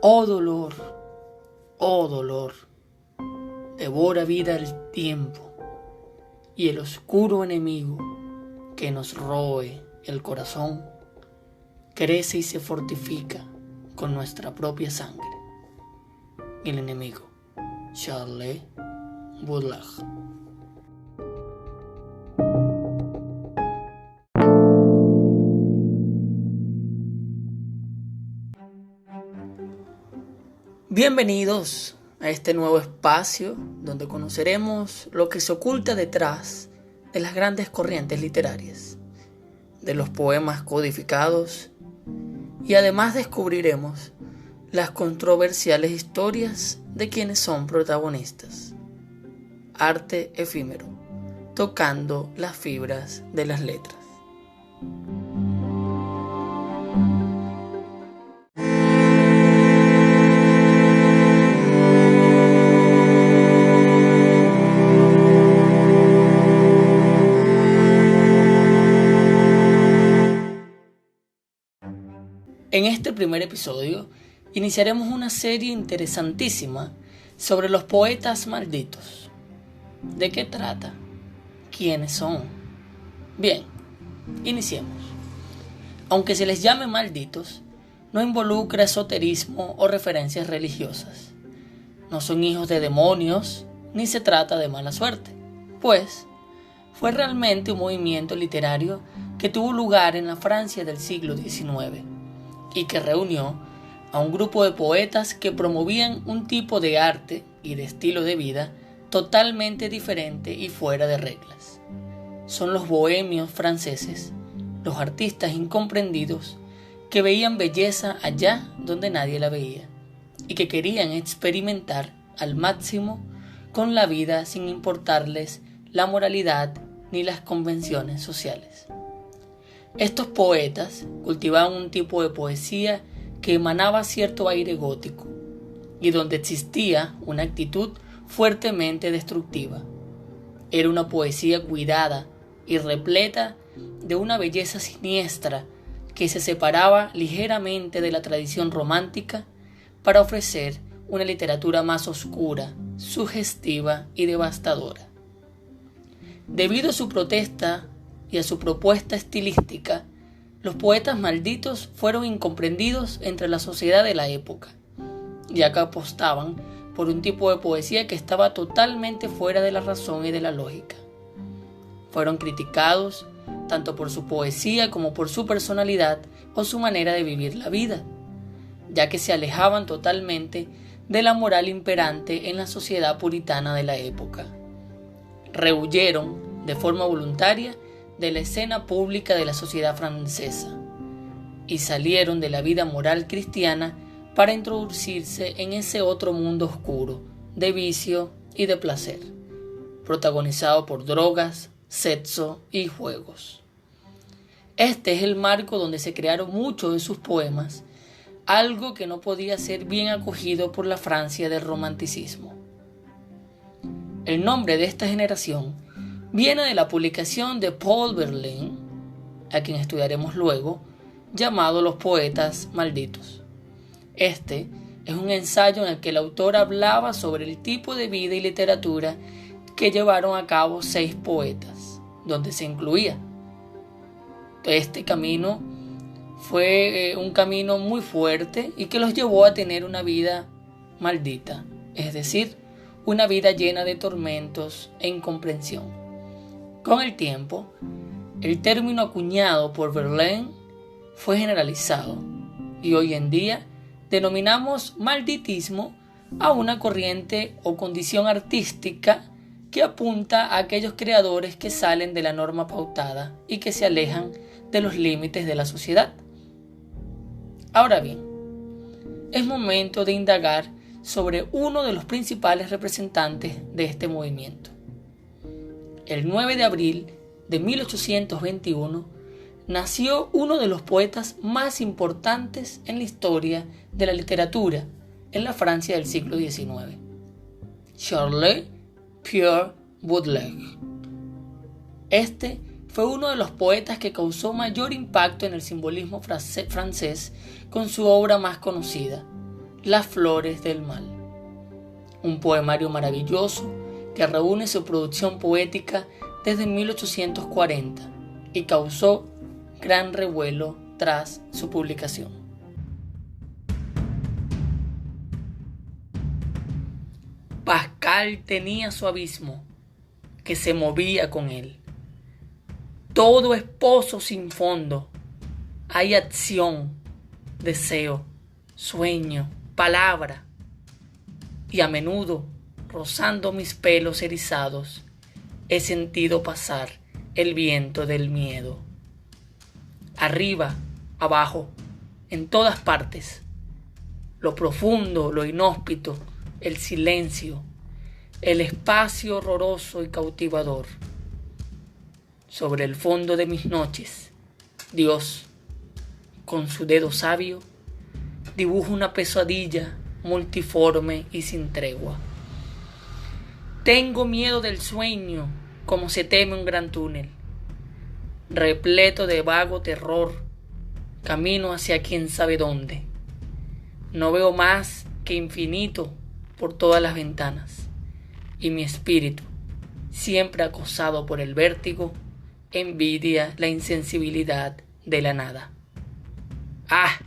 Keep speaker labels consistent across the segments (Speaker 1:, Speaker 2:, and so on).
Speaker 1: Oh dolor, devora vida el tiempo y el oscuro enemigo que nos roe el corazón crece y se fortifica con nuestra propia sangre. El enemigo, Charles Baudelaire. Bienvenidos a este nuevo espacio donde conoceremos lo que se oculta detrás de las grandes corrientes literarias, de los poemas codificados, y además descubriremos las controversiales historias de quienes son protagonistas. Arte efímero, tocando las fibras de las letras. En este primer episodio iniciaremos una serie interesantísima sobre los poetas malditos. ¿De qué trata? ¿Quiénes son? Bien, iniciemos. Aunque se les llame malditos, no involucra esoterismo o referencias religiosas. No son hijos de demonios, ni se trata de mala suerte, pues fue realmente un movimiento literario que tuvo lugar en la Francia del siglo XIX. Y que reunió a un grupo de poetas que promovían un tipo de arte y de estilo de vida totalmente diferente y fuera de reglas. Son los bohemios franceses, los artistas incomprendidos que veían belleza allá donde nadie la veía y que querían experimentar al máximo con la vida sin importarles la moralidad ni las convenciones sociales. Estos poetas cultivaban un tipo de poesía que emanaba cierto aire gótico y donde existía una actitud fuertemente destructiva. Era una poesía cuidada y repleta de una belleza siniestra que se separaba ligeramente de la tradición romántica para ofrecer una literatura más oscura, sugestiva y devastadora. Debido a su protesta y a su propuesta estilística, los poetas malditos fueron incomprendidos entre la sociedad de la época, ya que apostaban por un tipo de poesía que estaba totalmente fuera de la razón y de la lógica. Fueron criticados tanto por su poesía como por su personalidad o su manera de vivir la vida, ya que se alejaban totalmente de la moral imperante en la sociedad puritana de la época. Rehuyeron de forma voluntaria de la escena pública de la sociedad francesa y salieron de la vida moral cristiana para introducirse en ese otro mundo oscuro de vicio y de placer, protagonizado por drogas, sexo y juegos. Este es el marco donde se crearon muchos de sus poemas, algo que no podía ser bien acogido por la Francia del romanticismo. El nombre de esta generación viene de la publicación de Paul Verlaine, a quien estudiaremos luego, llamado Los Poetas Malditos. Este es un ensayo en el que el autor hablaba sobre el tipo de vida y literatura que llevaron a cabo 6 poetas, donde se incluía. Este camino fue un camino muy fuerte y que los llevó a tener una vida maldita, es decir, una vida llena de tormentos e incomprensión. Con el tiempo, el término acuñado por Verlaine fue generalizado y hoy en día denominamos malditismo a una corriente o condición artística que apunta a aquellos creadores que salen de la norma pautada y que se alejan de los límites de la sociedad. Ahora bien, es momento de indagar sobre uno de los principales representantes de este movimiento. El 9 de abril de 1821 nació uno de los poetas más importantes en la historia de la literatura en la Francia del siglo XIX, Charles Pierre Baudelaire. Este fue uno de los poetas que causó mayor impacto en el simbolismo francés con su obra más conocida, Las flores del mal, un poemario maravilloso que reúne su producción poética desde 1840 y causó gran revuelo tras su publicación. Pascal tenía su abismo que se movía con él. Todo es pozo sin fondo. Hay acción, deseo, sueño, palabra. Y a menudo, rozando mis pelos erizados, he sentido pasar el viento del miedo. Arriba, abajo, en todas partes. Lo profundo, lo inhóspito, el silencio, el espacio horroroso y cautivador. Sobre el fondo de mis noches, Dios, con su dedo sabio, dibuja una pesadilla multiforme y sin tregua. Tengo miedo del sueño, como se teme un gran túnel. Repleto de vago terror, camino hacia quién sabe dónde. No veo más que infinito por todas las ventanas, y mi espíritu, siempre acosado por el vértigo, envidia la insensibilidad de la nada. ¡Ah!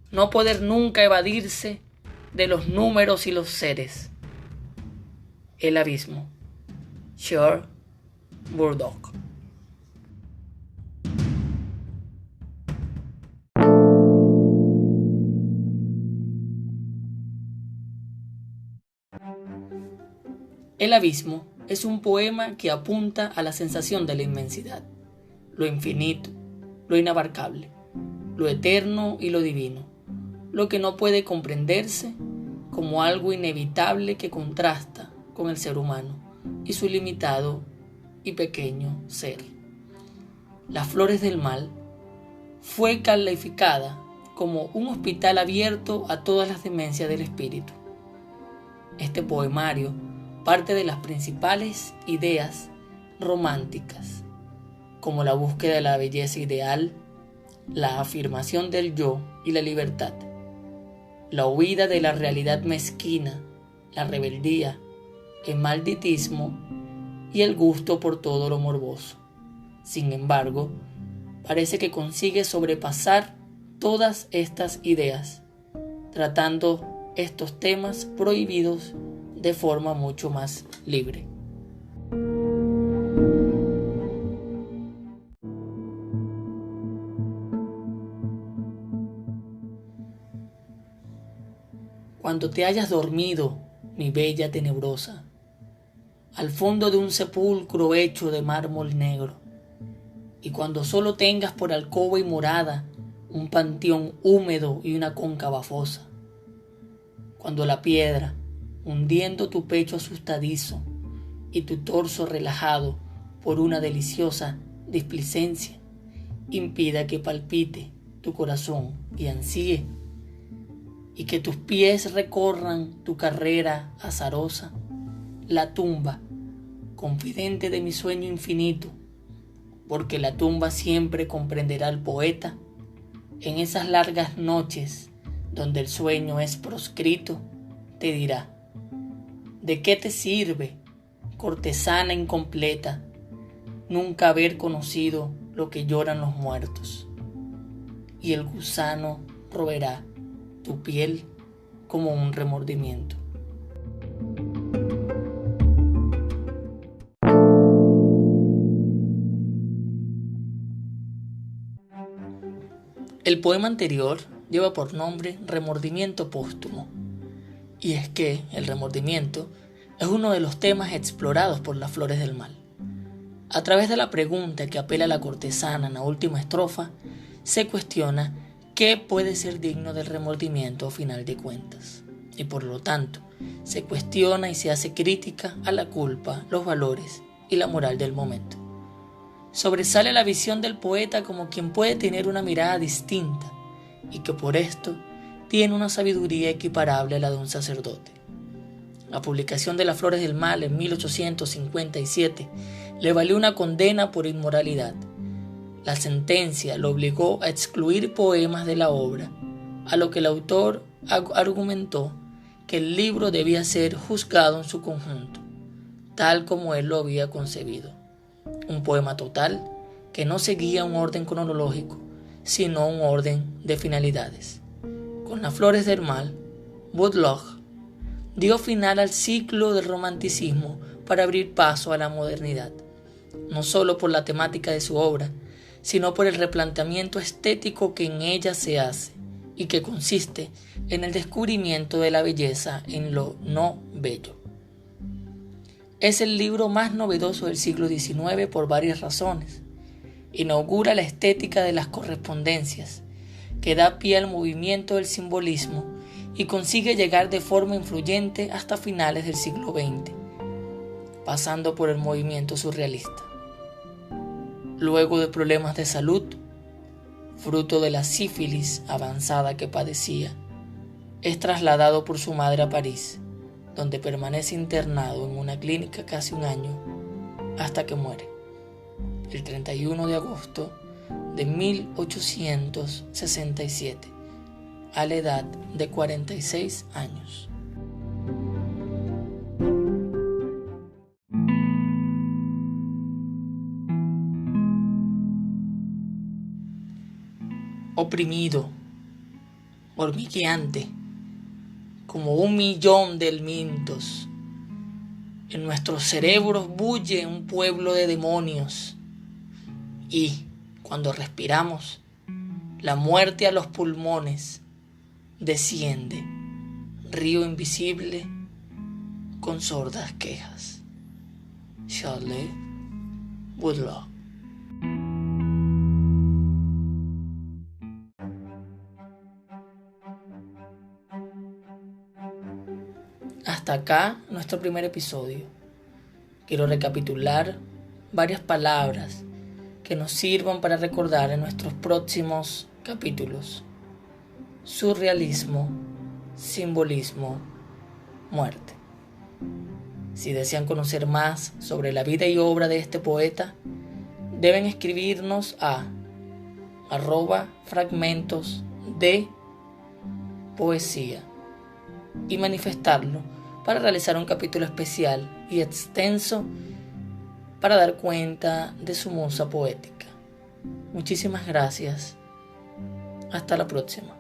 Speaker 1: No poder nunca evadirse de los números y los seres. El abismo. Sher Burdock. El abismo es un poema que apunta a la sensación de la inmensidad, lo infinito, lo inabarcable, lo eterno y lo divino, lo que no puede comprenderse como algo inevitable que contrasta con el ser humano y su limitado y pequeño ser. Las flores del mal fue calificada como un hospital abierto a todas las demencias del espíritu. Este poemario parte de las principales ideas románticas, como la búsqueda de la belleza ideal, la afirmación del yo y la libertad, la huida de la realidad mezquina, la rebeldía, el malditismo y el gusto por todo lo morboso. Sin embargo, parece que consigue sobrepasar todas estas ideas, tratando estos temas prohibidos de forma mucho más libre. Cuando te hayas dormido, mi bella tenebrosa, al fondo de un sepulcro hecho de mármol negro, y cuando solo tengas por alcoba y morada un panteón húmedo y una cóncava fosa, cuando la piedra, hundiendo tu pecho asustadizo y tu torso relajado por una deliciosa displicencia, impida que palpite tu corazón y ansíe, y que tus pies recorran tu carrera azarosa, la tumba, confidente de mi sueño infinito, porque la tumba siempre comprenderá al poeta en esas largas noches donde el sueño es proscrito, te dirá: ¿de qué te sirve, cortesana incompleta, nunca haber conocido lo que lloran los muertos? Y el gusano roerá tu piel como un remordimiento. El poema anterior lleva por nombre Remordimiento póstumo, y es que el remordimiento es uno de los temas explorados por las flores del mal. A través de la pregunta que apela a la cortesana en la última estrofa, se cuestiona qué puede ser digno del remordimiento a final de cuentas, y por lo tanto se cuestiona y se hace crítica a la culpa, los valores y la moral del momento. Sobresale la visión del poeta como quien puede tener una mirada distinta y que por esto tiene una sabiduría equiparable a la de un sacerdote. La publicación de Las Flores del Mal en 1857 le valió una condena por inmoralidad. La sentencia lo obligó a excluir poemas de la obra, a lo que el autor argumentó que el libro debía ser juzgado en su conjunto, tal como él lo había concebido. Un poema total que no seguía un orden cronológico, sino un orden de finalidades. Con Las flores del mal, Bud Locke dio final al ciclo del romanticismo para abrir paso a la modernidad, no solo por la temática de su obra, sino por el replanteamiento estético que en ella se hace y que consiste en el descubrimiento de la belleza en lo no bello. Es el libro más novedoso del siglo XIX por varias razones. Inaugura la estética de las correspondencias, que da pie al movimiento del simbolismo y consigue llegar de forma influyente hasta finales del siglo XX, pasando por el movimiento surrealista. Luego de problemas de salud, fruto de la sífilis avanzada que padecía, es trasladado por su madre a París, donde permanece internado en una clínica casi un año, hasta que muere, el 31 de agosto de 1867, a la edad de 46 años. Oprimido, hormigueante, como 1.000.000 de elementos. En nuestros cerebros bulle un pueblo de demonios. Y, cuando respiramos, la muerte a los pulmones desciende, río invisible con sordas quejas. Charles Baudelaire. Hasta acá nuestro primer episodio. Quiero recapitular varias palabras que nos sirvan para recordar en nuestros próximos capítulos. Surrealismo, simbolismo, muerte. Si desean conocer más sobre la vida y obra de este poeta, deben escribirnos a @fragmentosdepoesía y manifestarlo para realizar un capítulo especial y extenso para dar cuenta de su musa poética. Muchísimas gracias. Hasta la próxima.